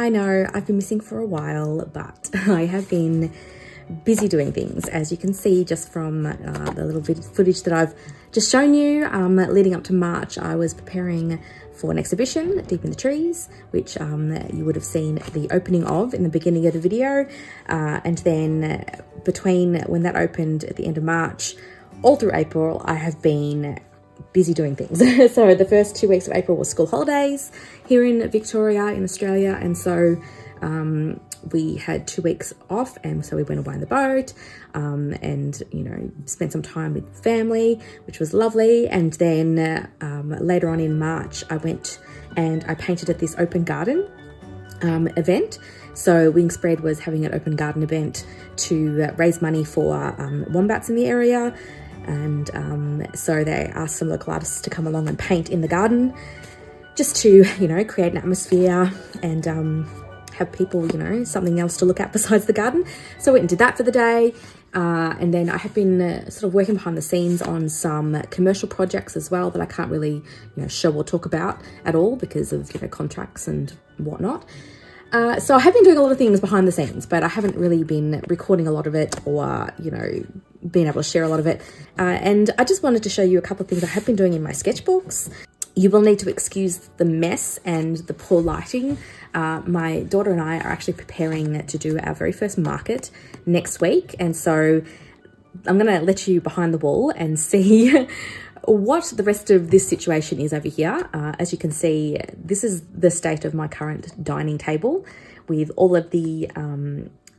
I know I've been missing for a while, but I have been busy doing things, as you can see just from the little footage that I've just shown you. Leading up to March, I was preparing for an exhibition, Deep in the Trees, which you would have seen the opening of in the beginning of the video. And then between when that opened at the end of March, all through April, I have been busy doing things. So the first 2 weeks of April was school holidays here in Victoria in Australia, and so we had 2 weeks off, and so we went away on the boat and spent some time with family, which was lovely. And then later on in March, I went and I painted at this open garden event. So Wingspread was having an open garden event to raise money for wombats in the area. And so they asked some local artists to come along and paint in the garden, just to, create an atmosphere and have people, something else to look at besides the garden. So I went and did that for the day. And then I have been sort of working behind the scenes on some commercial projects as well that I can't really, show or talk about at all because of, contracts and whatnot. So I have been doing a lot of things behind the scenes, but I haven't really been recording a lot of it or, being able to share a lot of it. And I just wanted to show you a couple of things I have been doing in my sketchbooks. You will need to excuse the mess and the poor lighting. My daughter and I are actually preparing to do our very first market next week. And so I'm going to let you behind the wall and see what the rest of this situation is over here. As you can see, this is the state of my current dining table with all of the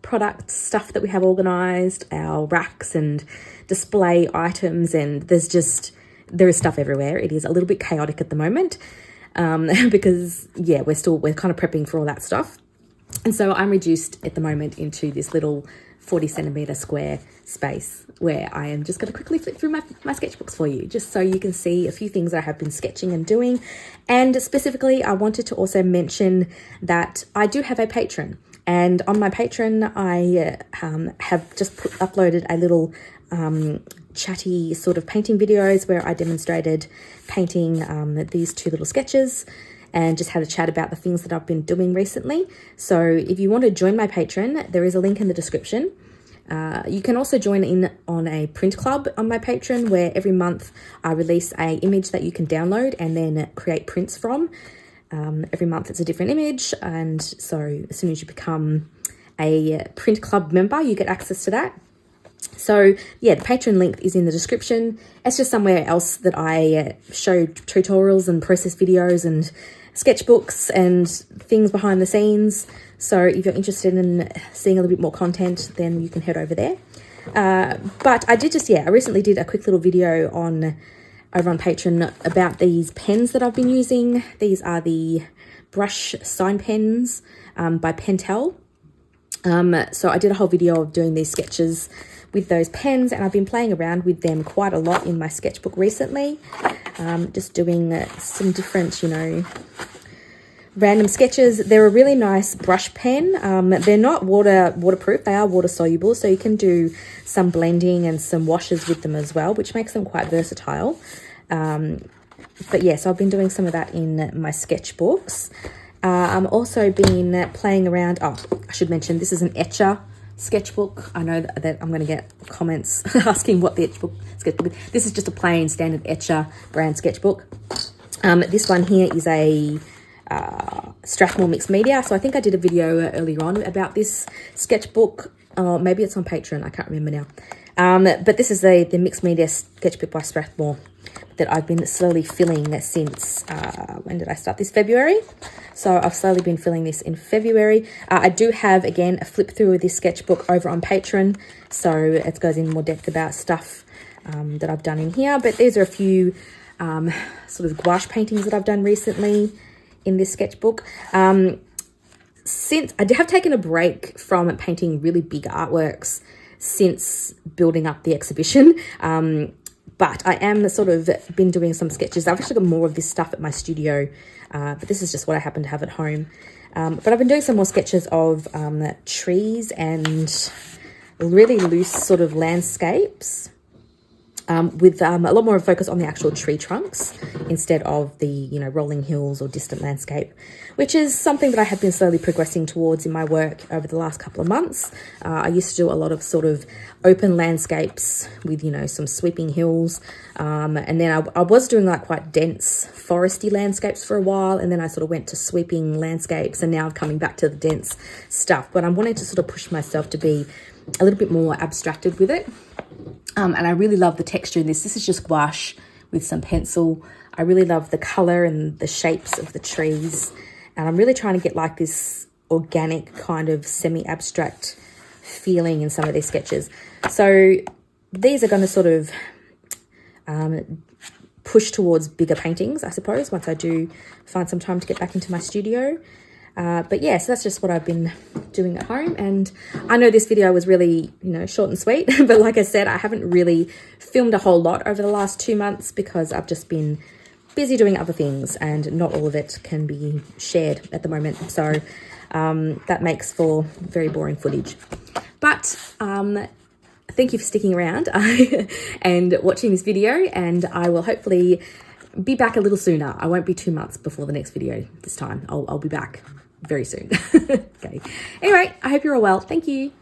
product stuff that we have organized, our racks and display items, and there is stuff everywhere. It is a little bit chaotic at the moment because we're kind of prepping for all that stuff. And so I'm reduced at the moment into this little 40 centimeter square space where I am just going to quickly flip through my sketchbooks for you, just so you can see a few things I have been sketching and doing. And specifically, I wanted to also mention that I do have a Patreon, and on my Patreon, I have just uploaded a little chatty sort of painting videos where I demonstrated painting these two little sketches and just had a chat about the things that I've been doing recently. So if you want to join my Patreon, there is a link in the description. You can also join in on a print club on my Patreon, where every month I release an image that you can download and then create prints from. Every month it's a different image, and so as soon as you become a print club member, you get access to that. So yeah, the Patreon link is in the description. It's just somewhere else that I show tutorials and process videos and sketchbooks and things behind the scenes. So if you're interested in seeing a little bit more content, then you can head over there. But I recently did a quick little video over on Patreon about these pens that I've been using. These are the brush sign pens by Pentel. So I did a whole video of doing these sketches with those pens, and I've been playing around with them quite a lot in my sketchbook recently. Just doing some different, random sketches. They're a really nice brush pen. They're not waterproof. They are water soluble, so you can do some blending and some washes with them as well, which makes them quite versatile. But yeah, so I've been doing some of that in my sketchbooks. I'm also been playing around. Oh, I should mention, this is an Etcher sketchbook. I know that I'm going to get comments asking what the sketchbook is. This is just a plain standard Etcher brand sketchbook. This one here is a Strathmore mixed media. So I think I did a video earlier on about this sketchbook. Maybe it's on Patreon. I can't remember now. But this is the mixed media sketchbook by Strathmore that I've been slowly filling since, when did I start this? February. So I've slowly been filling this in February. I do have, again, a flip through of this sketchbook over on Patreon. So it goes in more depth about stuff that I've done in here. But these are a few sort of gouache paintings that I've done recently in this sketchbook. Since I have taken a break from painting really big artworks since building up the exhibition, but I am sort of been doing some sketches. I've actually got more of this stuff at my studio, but this is just what I happen to have at home. But I've been doing some more sketches of trees and really loose sort of landscapes. with a lot more focus on the actual tree trunks instead of the, you know, rolling hills or distant landscape, which is something that I have been slowly progressing towards in my work over the last couple of months. I used to do a lot of sort of open landscapes with, you know, some sweeping hills. And then I was doing like quite dense foresty landscapes for a while. And then I sort of went to sweeping landscapes, and now I'm coming back to the dense stuff. But I'm wanting to sort of push myself to be a little bit more abstracted with it. And I really love the texture in this. This is just gouache with some pencil. I really love the color and the shapes of the trees. And I'm really trying to get like this organic kind of semi-abstract feeling in some of these sketches. So these are going to sort of push towards bigger paintings, I suppose, once I do find some time to get back into my studio. But yeah, so that's just what I've been doing at home. And I know this video was really, you know, short and sweet, but like I said, I haven't really filmed a whole lot over the last 2 months because I've just been busy doing other things and not all of it can be shared at the moment. So that makes for very boring footage. But thank you for sticking around and watching this video, and I will hopefully be back a little sooner. I won't be 2 months before the next video this time. I'll be back very soon. Okay. Anyway, I hope you're all well. Thank you.